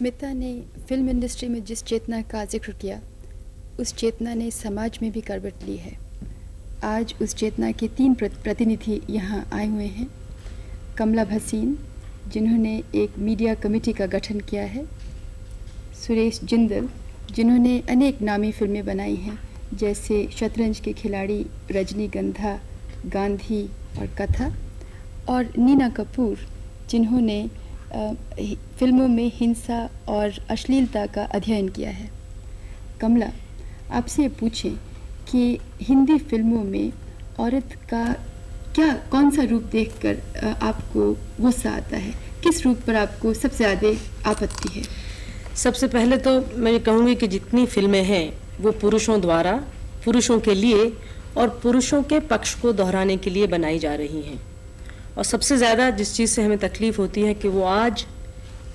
स्मिता ने film industry में जिस चेतना का जिक्र किया, उस चेतना ने समाज में भी करवट ली है। आज उस चेतना के 3 प्रतिनिधि यहाँ आए हुए हैं। कमला भसीन, जिन्होंने एक मीडिया कमेटी का गठन किया है। सुरेश जिंदल, जिन्होंने अनेक नामी फिल्में बनाई हैं, जैसे शतरंज के खिलाड़ी, रजनीगंधा, गांधी और कथा। और नीना कपूर, जिन्होंने फिल्मों में हिंसा और अश्लीलता का अध्ययन किया है। कमला, आपसे पूछें कि हिंदी फिल्मों में औरत का कौन सा रूप देखकर आपको गुस्सा आता है? किस रूप पर आपको सबसे ज़्यादा आपत्ति है? सबसे पहले तो मैं कहूँगी कि जितनी फिल्में हैं वो पुरुषों द्वारा, पुरुषों के लिए और पुरुषों के पक्ष को दोहराने के लिए बनाई जा रही हैं। और सबसे ज़्यादा जिस चीज़ से हमें तकलीफ़ होती है कि वो आज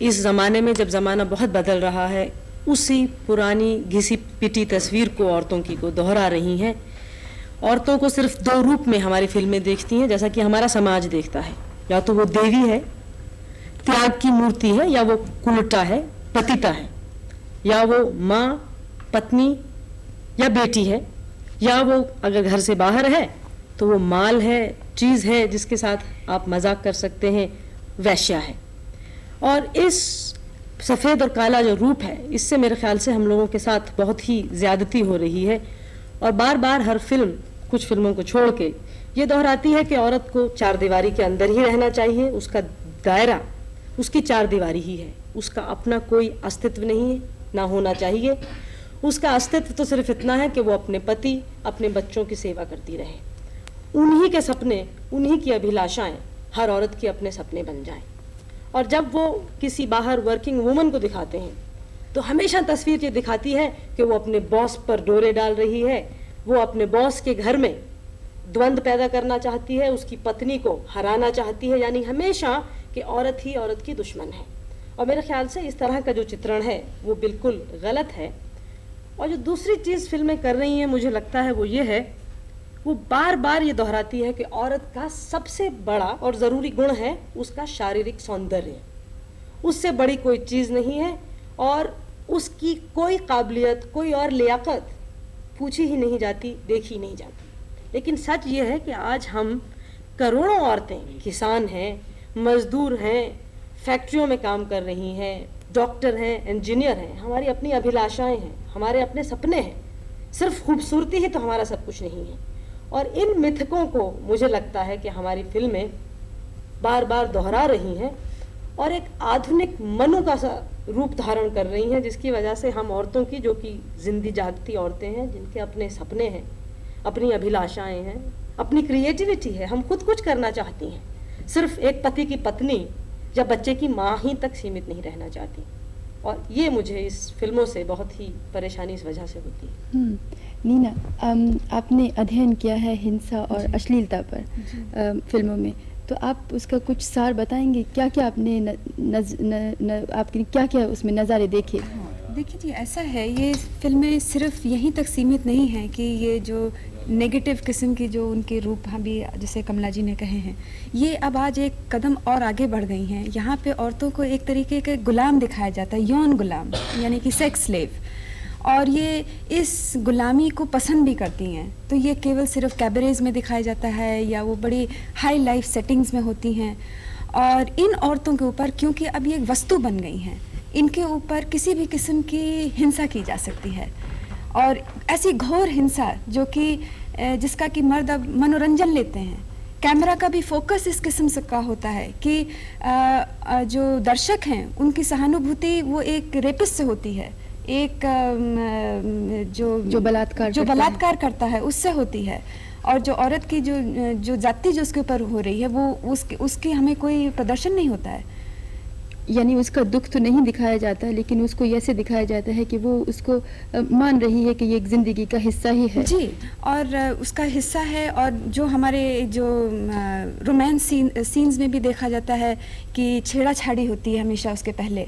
इस ज़माने में, जब ज़माना बहुत बदल रहा है, उसी पुरानी घिसी पिटी तस्वीर को औरतों की को दोहरा रही हैं। औरतों को सिर्फ 2 रूप में हमारी फिल्में देखती हैं, जैसा कि हमारा समाज देखता है। या तो वो देवी है, त्याग की मूर्ति है, या वो कुलटा है, पतिता है, या वो माँ, पत्नी या बेटी है, या वो अगर घर से बाहर है तो वो माल है, चीज़ है जिसके साथ आप मजाक कर सकते हैं, वैश्या है। और इस सफ़ेद और काला जो रूप है, इससे मेरे ख्याल से हम लोगों के साथ बहुत ही ज़्यादती हो रही है। और बार बार हर फिल्म कुछ फिल्मों को छोड़ के ये दोहराती है कि औरत को 4 दीवारी के अंदर ही रहना चाहिए, उसका दायरा उसकी 4 दीवारी ही है, उसका अपना कोई अस्तित्व नहीं है, ना होना चाहिए। उसका अस्तित्व तो सिर्फ इतना है कि वो अपने पति, अपने बच्चों की सेवा करती रहे। उन्हीं के सपने, उन्हीं की अभिलाषाएं हर औरत के अपने सपने बन जाएं। और जब वो किसी बाहर वर्किंग वुमन को दिखाते हैं तो हमेशा तस्वीर ये दिखाती है कि वो अपने बॉस पर डोरे डाल रही है, वो अपने बॉस के घर में द्वंद्व पैदा करना चाहती है, उसकी पत्नी को हराना चाहती है, यानी हमेशा कि औरत ही औरत की दुश्मन है। और मेरे ख्याल से इस तरह का जो चित्रण है वो बिल्कुल गलत है। और जो दूसरी चीज़ फिल्में कर रही हैं, मुझे लगता है वो ये है, वो बार बार ये दोहराती है कि औरत का सबसे बड़ा और ज़रूरी गुण है उसका शारीरिक सौंदर्य, उससे बड़ी कोई चीज़ नहीं है, और उसकी कोई काबिलियत, कोई और लियाकत पूछी ही नहीं जाती, देखी नहीं जाती। लेकिन सच ये है कि आज हम करोड़ों औरतें किसान हैं, मजदूर हैं, फैक्ट्रियों में काम कर रही हैं, डॉक्टर हैं, इंजीनियर हैं, हमारी अपनी अभिलाषाएं हैं, हमारे अपने सपने हैं। सिर्फ खूबसूरती ही तो हमारा सब कुछ नहीं है। और इन मिथकों को मुझे लगता है कि हमारी फिल्में बार बार दोहरा रही हैं और एक आधुनिक मनु का सा रूप धारण कर रही हैं, जिसकी वजह से हम औरतों की, जो कि जिंदी जागती औरतें हैं, जिनके अपने सपने हैं, अपनी अभिलाषाएं हैं, अपनी क्रिएटिविटी है, हम खुद कुछ करना चाहती हैं, सिर्फ एक पति की पत्नी या बच्चे की माँ ही तक सीमित नहीं रहना चाहती। और ये मुझे इस फिल्मों से बहुत ही परेशानी इस वजह से होती है। नीना, आपने अध्ययन किया है हिंसा और अश्लीलता पर फिल्मों में, तो आप उसका कुछ सार बताएंगे? क्या क्या आपने आपने क्या क्या उसमें नज़ारे देखे? देखिए जी, ऐसा है, ये फिल्में सिर्फ यहीं तक सीमित नहीं हैं कि ये जो नेगेटिव किस्म की जो उनके रूप अभी जैसे कमला जी ने कहे हैं, ये अब आज एक कदम और आगे बढ़ गई हैं। यहाँ पे औरतों को एक तरीके के गुलाम दिखाया जाता है, यौन गुलाम, यानी कि सेक्स स्लेव, और ये इस गुलामी को पसंद भी करती हैं। तो ये केवल सिर्फ कैबरेज में दिखाया जाता है या वो बड़ी हाई लाइफ सेटिंग्स में होती हैं। और इन औरतों के ऊपर, क्योंकि अब ये एक वस्तु बन गई हैं, इनके ऊपर किसी भी किस्म की हिंसा की जा सकती है, और ऐसी घोर हिंसा जो कि जिसका कि मर्द अब मनोरंजन लेते हैं। कैमरा का भी फोकस इस किस्म से का होता है कि जो दर्शक हैं उनकी सहानुभूति वो एक रेपिस्ट से होती है, एक जो बलात्कार करता है उससे होती है, और जो औरत की जो जाति जो उसके ऊपर हो रही है वो उसकी हमें कोई प्रदर्शन नहीं होता है। यानी उसका दुख तो नहीं दिखाया जाता, लेकिन उसको ऐसे दिखाया जाता है कि वो उसको मान रही है कि ये एक ज़िंदगी का हिस्सा ही है। जी, और उसका हिस्सा है। और जो हमारे जो रोमांस सीन्स में भी देखा जाता है कि छेड़ाछाड़ी होती है हमेशा उसके पहले,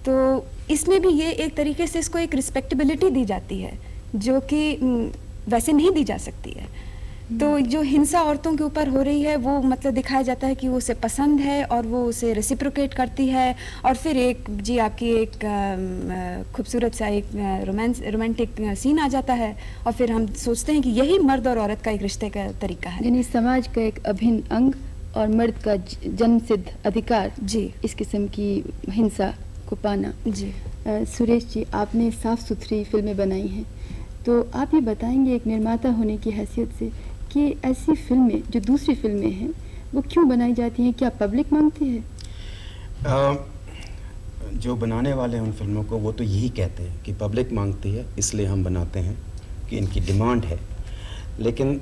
तो इसमें भी ये एक तरीके से इसको एक रिस्पेक्टेबिलिटी दी जाती है जो कि वैसे नहीं दी जा सकती है। तो जो हिंसा औरतों के ऊपर हो रही है वो मतलब दिखाया जाता है कि वो उसे पसंद है और वो उसे रेसिप्रोकेट करती है, और फिर एक जी आपकी एक खूबसूरत सा एक रोमांटिक सीन आ जाता है, और फिर हम सोचते हैं कि यही मर्द और औरत का एक रिश्ते का तरीका है। यानी समाज का एक अभिन्न अंग और मर्द का जन्मसिद्ध अधिकार जी इस किस्म की हिंसा को पाना। जी सुरेश जी, आपने साफ सुथरी फिल्में बनाई हैं, तो आप ये बताएंगे एक निर्माता होने की हैसियत से कि ऐसी फिल्में जो दूसरी फिल्में हैं वो क्यों बनाई जाती हैं? क्या पब्लिक मांगती है? जो बनाने वाले हैं उन फिल्मों को वो तो यही कहते हैं कि पब्लिक मांगती है इसलिए हम बनाते हैं, कि इनकी डिमांड है। लेकिन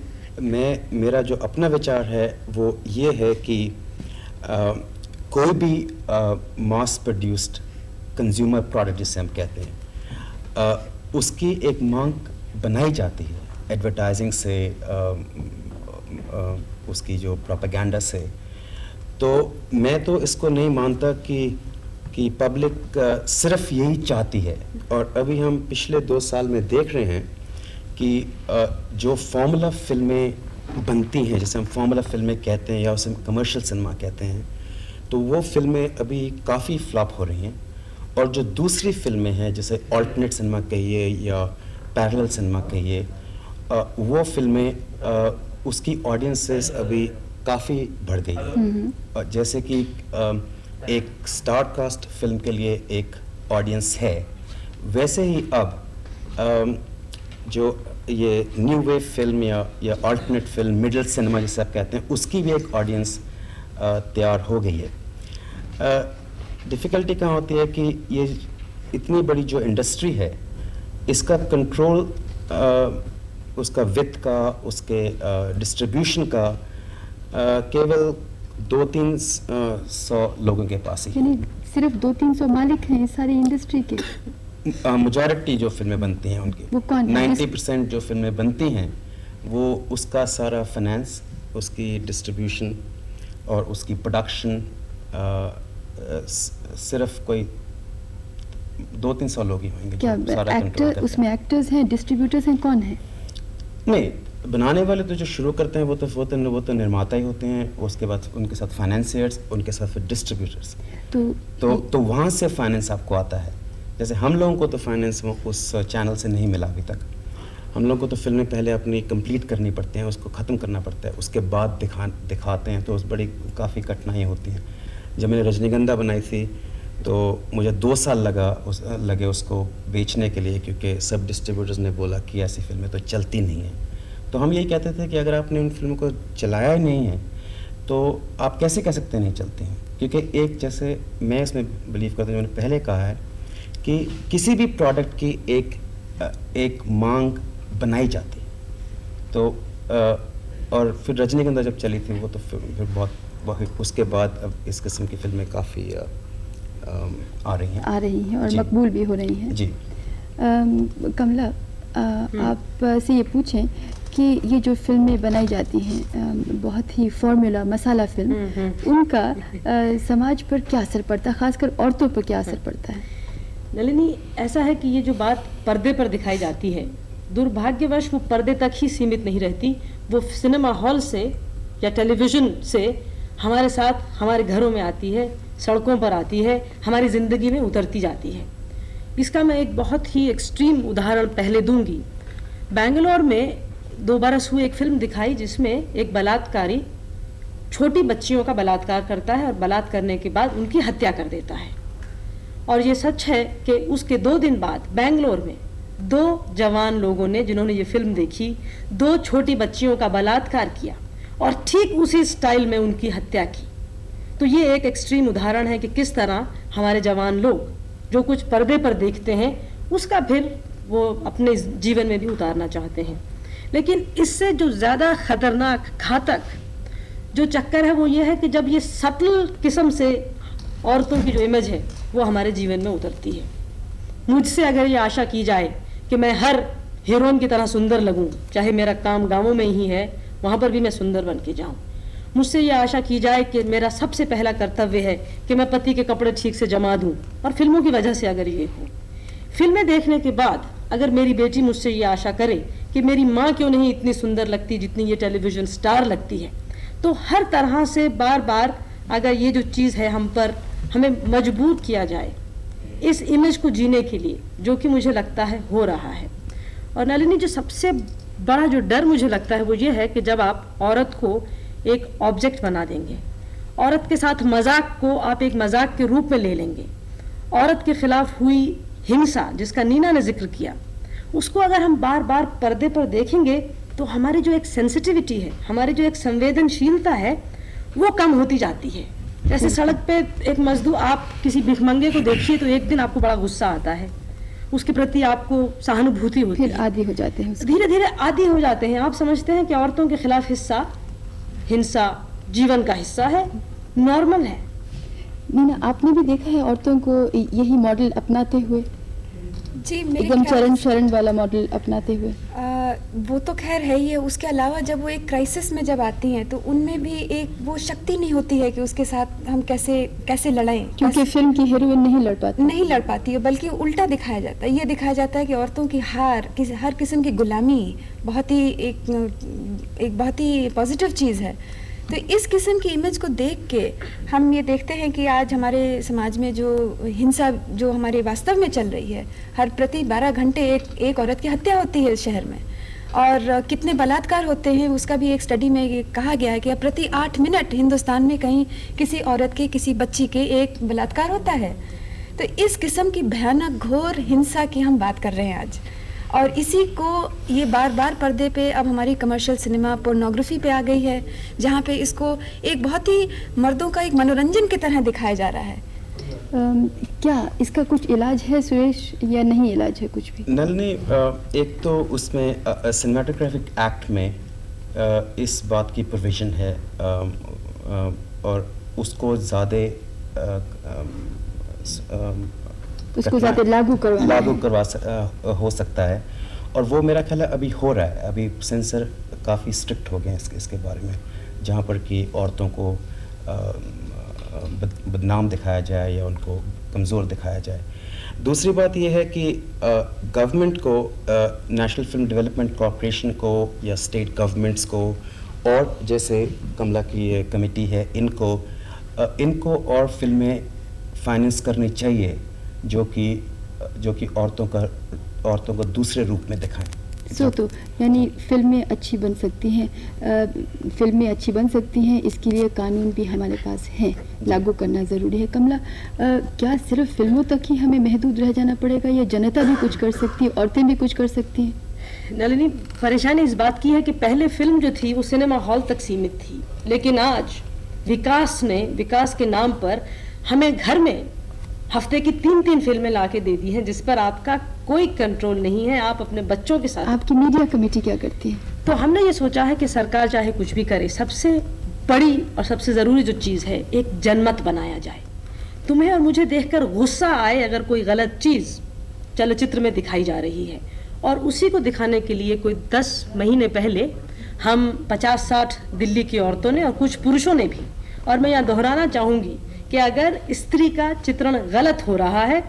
मेरा जो अपना विचार है वो ये है कि कोई भी मास प्रोड्यूस्ड कंज्यूमर प्रोडक्ट जिसे हम कहते हैं, उसकी एक मांग बनाई जाती है एडवर्टाइजिंग से, उसकी जो प्रोपेगेंडा से। तो मैं तो इसको नहीं मानता कि पब्लिक सिर्फ यही चाहती है। और अभी हम पिछले 2 साल में देख रहे हैं कि जो फॉर्मूला फिल्में बनती हैं, जैसे हम फॉर्मूला फिल्में कहते हैं या उसे कमर्शियल सिनेमा कहते हैं, तो वो फिल्में अभी काफ़ी फ्लॉप हो रही हैं। और जो दूसरी फिल्में हैं जैसे अल्टरनेट सिनेमा कहिए या पैरेलल सिनेमा कहिए, वो फिल्में उसकी ऑडियंसेस अभी काफ़ी बढ़ गई है। जैसे कि एक स्टार कास्ट फिल्म के लिए एक ऑडियंस है, वैसे ही अब जो ये न्यू वेव फिल्म या अल्टरनेट फिल्म, मिडल सिनेमा जिसे आप कहते हैं, उसकी भी एक ऑडियंस तैयार हो गई है। डिफ़िकल्टी कहाँ होती है कि ये इतनी बड़ी जो इंडस्ट्री है, इसका कंट्रोल उसका वित्त का, उसके डिस्ट्रीब्यूशन का केवल 200-300 लोगों के पास ही। यानी सिर्फ 200-300 मालिक हैं इस सारी इंडस्ट्री के? मेजॉरिटी जो फिल्में बनती हैं उनकी, वो कौन है? 90% जो फिल्में बनती हैं वो उसका सारा फाइनेंस, उसकी डिस्ट्रीब्यूशन और उसकी प्रोडक्शन सिर्फ कोई 200-300 लोग ही होंगे। क्या एक्टर उसमें एक्टर्स हैं, डिस्ट्रीब्यूटर्स हैं, कौन है? नहीं, बनाने वाले तो जो शुरू करते हैं वो तो निर्माता ही होते हैं, उसके बाद उनके साथ फाइनेंसियर्स, उनके साथ फिर डिस्ट्रीब्यूटर्स। तो वहाँ से फाइनेंस आपको आता है। जैसे हम लोगों को तो फाइनेंस उस चैनल से नहीं मिला अभी तक। हम लोगों को तो फिल्में पहले अपनी कंप्लीट करनी पड़ती हैं, उसको ख़त्म करना पड़ता है, उसके बाद दिखाते हैं, तो उस बड़ी काफ़ी कठिनाइयाँ होती हैं। जब मैंने रजनीगंधा बनाई थी तो मुझे 2 साल लगे उसको बेचने के लिए, क्योंकि सब डिस्ट्रीब्यूटर्स ने बोला कि ऐसी फिल्में तो चलती नहीं हैं। तो हम यही कहते थे कि अगर आपने उन फिल्मों को चलाया ही नहीं है तो आप कैसे कह सकते हैं नहीं चलती हैं? क्योंकि एक, जैसे मैं इसमें बिलीव करता हूँ, मैंने पहले कहा है कि किसी भी प्रोडक्ट की एक मांग बनाई जाती है। तो और फिर रजनीगंधा जब चली थी वो तो फिर बहुत उसके बाद अब इस किस्म की फिल्में काफ़ी आ रही हैं और मकबूल भी हो रही हैं। जी। कमला, आप से ये पूछें कि ये जो फिल्में बनाई जाती हैं, बहुत ही फॉर्मूला मसाला फिल्म, उनका समाज पर क्या असर पड़ता है, खासकर औरतों पर क्या असर पड़ता है? नलिनी, ऐसा है कि ये जो बात पर्दे पर दिखाई जाती है, दुर्भाग्यवश वो पर्दे तक ही सीमित नहीं रहती, वो सिनेमा हॉल से या टेलीविज़न से हमारे साथ हमारे घरों में आती है, सड़कों पर आती है, हमारी ज़िंदगी में उतरती जाती है। इसका मैं एक बहुत ही एक्सट्रीम उदाहरण पहले दूंगी। बेंगलोर में 2 बरस हुई एक फिल्म दिखाई जिसमें एक बलात्कारी छोटी बच्चियों का बलात्कार करता है और बलात्कार करने के बाद उनकी हत्या कर देता है। और ये सच है कि उसके 2 दिन बाद बेंगलोर में 2 जवान लोगों ने, जिन्होंने ये फिल्म देखी, 2 छोटी बच्चियों का बलात्कार किया और ठीक उसी स्टाइल में उनकी हत्या की। तो ये एक एक्सट्रीम उदाहरण है कि किस तरह हमारे जवान लोग जो कुछ पर्दे पर देखते हैं उसका फिर वो अपने जीवन में भी उतारना चाहते हैं। लेकिन इससे जो ज़्यादा खतरनाक, घातक जो चक्कर है वो ये है कि जब ये सटल किस्म से औरतों की जो इमेज है वो हमारे जीवन में उतरती है। मुझसे अगर ये आशा की जाए कि मैं हर हीरोइन की तरह सुंदर लगूं, चाहे मेरा काम गाँवों में ही है, वहाँ पर भी मैं सुंदर बन के जाऊँ। मुझसे ये आशा की जाए कि मेरा सबसे पहला कर्तव्य है कि मैं पति के कपड़े ठीक से जमा दूँ, और फिल्मों की वजह से अगर ये हो, फिल्में देखने के बाद अगर मेरी बेटी मुझसे ये आशा करे कि मेरी माँ क्यों नहीं इतनी सुंदर लगती जितनी ये टेलीविज़न स्टार लगती है। तो हर तरह से बार बार अगर ये जो चीज़ है हमें मजबूर किया जाए इस इमेज को जीने के लिए, जो कि मुझे लगता है हो रहा है। और नलिनी, जो सबसे बड़ा जो डर मुझे लगता है वो ये है कि जब आप औरत को एक ऑब्जेक्ट बना देंगे, औरत के साथ मजाक को आप एक मजाक के रूप में ले लेंगे, औरत के खिलाफ हुई हिंसा जिसका नीना ने जिक्र किया, उसको अगर हम बार बार पर्दे पर देखेंगे तो हमारी जो एक सेंसिटिविटी है, हमारी जो एक संवेदनशीलता है वो कम होती जाती है। जैसे सड़क पे एक मजदूर, आप किसी भिखमंगे को देखिए तो एक दिन आपको बड़ा गुस्सा आता है, उसके प्रति आपको सहानुभूति होती है, फिर आदी हो जाते हैं, धीरे धीरे आदी हो जाते हैं। आप समझते हैं कि औरतों के खिलाफ हिंसा जीवन का हिस्सा है, नॉर्मल है। नीना, आपने भी देखा है औरतों को यही मॉडल अपनाते हुए, जी मेरे एकदम ख्याल चरण से- शरण वाला मॉडल अपनाते हुए? वो तो खैर है ही है। उसके अलावा जब वो एक क्राइसिस में जब आती हैं तो उनमें भी एक वो शक्ति नहीं होती है कि उसके साथ हम कैसे लड़ाएं, क्योंकि फिल्म की हीरोइन नहीं लड़ पाती। नहीं लड़ पाती है, बल्कि उल्टा दिखाया जाता है। ये दिखाया जाता है कि औरतों की हर किस्म की गुलामी बहुत ही एक बहुत ही पॉजिटिव चीज़ है। तो इस किस्म की इमेज को देख के हम ये देखते हैं कि आज हमारे समाज में जो हिंसा जो हमारे वास्तव में चल रही है, हर प्रति 12 घंटे एक औरत की हत्या होती है इस शहर में, और कितने बलात्कार होते हैं उसका भी एक स्टडी में ये कहा गया है कि प्रति 8 मिनट हिंदुस्तान में कहीं किसी औरत के, किसी बच्ची के एक बलात्कार होता है। तो इस किस्म की भयानक घोर हिंसा की हम बात कर रहे हैं आज, और इसी को ये बार बार पर्दे पे अब हमारी कमर्शियल सिनेमा पोर्नोग्राफी पे आ गई है, जहाँ पे इसको एक बहुत ही मर्दों का एक मनोरंजन की तरह दिखाया जा रहा है। क्या इसका कुछ इलाज है सुरेश, या नहीं इलाज है कुछ भी? नलिनी, एक तो उसमें सिनेमाटोग्राफिक एक्ट में इस बात की प्रोविज़न है, और उसको ज़्यादा उसको ज़्यादा लागू हो सकता है, और वो मेरा ख्याल है अभी हो रहा है। अभी सेंसर काफ़ी स्ट्रिक्ट हो गए हैं इसके बारे में, जहाँ पर कि औरतों को बदनाम दिखाया जाए या उनको कमज़ोर दिखाया जाए। दूसरी बात ये है कि गवर्नमेंट को, नेशनल फिल्म डेवलपमेंट कॉर्पोरेशन को या स्टेट गवर्नमेंट्स को, और जैसे कमला की ये कमेटी है, इनको और फिल्में फाइनेंस करनी चाहिए जो कि औरतों को दूसरे रूप में दिखाएं। तो यानी फिल्में अच्छी बन सकती हैं, इसके लिए कानून भी हमारे पास हैं, लागू करना ज़रूरी है। कमला, क्या सिर्फ फिल्मों तक ही हमें महदूद रह जाना पड़ेगा, या जनता भी कुछ कर सकती है, औरतें भी कुछ कर सकती हैं? नलिनी, परेशानी इस बात की है कि पहले फिल्म जो थी वो सिनेमा हॉल तक सीमित थी, लेकिन आज विकास के नाम पर हमें घर में हफ्ते की 3 फिल्में ला के दे दी हैं, जिस पर आपका कोई कंट्रोल नहीं है। आप अपने बच्चों के साथ, आपकी मीडिया कमेटी क्या करती है? तो हमने ये सोचा है कि सरकार चाहे कुछ भी करे, सबसे बड़ी और सबसे ज़रूरी जो चीज़ है, एक जनमत बनाया जाए। तुम्हें और मुझे देखकर गुस्सा आए अगर कोई गलत चीज़ चलचित्र में दिखाई जा रही है, और उसी को दिखाने के लिए कोई 10 महीने पहले हम 50-60 दिल्ली की औरतों ने और कुछ पुरुषों ने भी, और मैं यहाँ दोहराना चाहूँगी कि अगर स्त्री का चित्रण गलत हो रहा है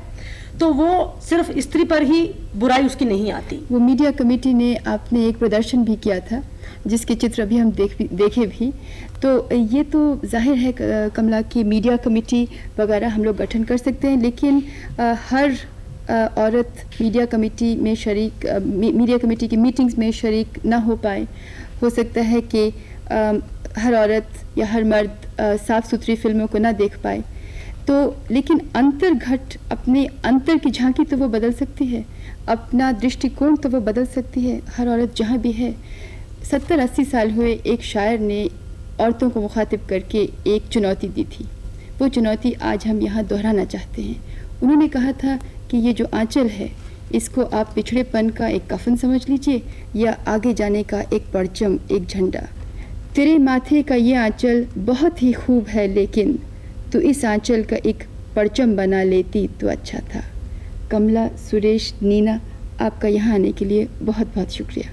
तो वो सिर्फ स्त्री पर ही बुराई उसकी नहीं आती। वो मीडिया कमेटी ने आपने एक प्रदर्शन भी किया था, जिसके चित्र अभी हम देखे भी। तो ये तो जाहिर है कमला की मीडिया कमेटी वगैरह हम लोग गठन कर सकते हैं, लेकिन हर औरत मीडिया कमेटी की मीटिंग्स में शरीक ना हो पाए। हो सकता है कि हर औरत या हर मर्द साफ़ सुथरी फिल्मों को ना देख पाए, तो लेकिन अपने अंतर की झांकी तो वो बदल सकती है, अपना दृष्टिकोण तो वो बदल सकती है। हर औरत जहाँ भी है। 70-80 साल हुए एक शायर ने औरतों को मुखातिब करके एक चुनौती दी थी। वो चुनौती आज हम यहाँ दोहराना चाहते हैं। उन्होंने कहा था कि ये जो आंचल है, इसको आप पिछड़ेपन का एक कफन समझ लीजिए, या आगे जाने का एक परचम, एक झंडा। तेरे माथे का ये आंचल बहुत ही खूब है, लेकिन तो इस आंचल का एक परचम बना लेती तो अच्छा था। कमला, सुरेश, नीना, आपका यहाँ आने के लिए बहुत बहुत शुक्रिया।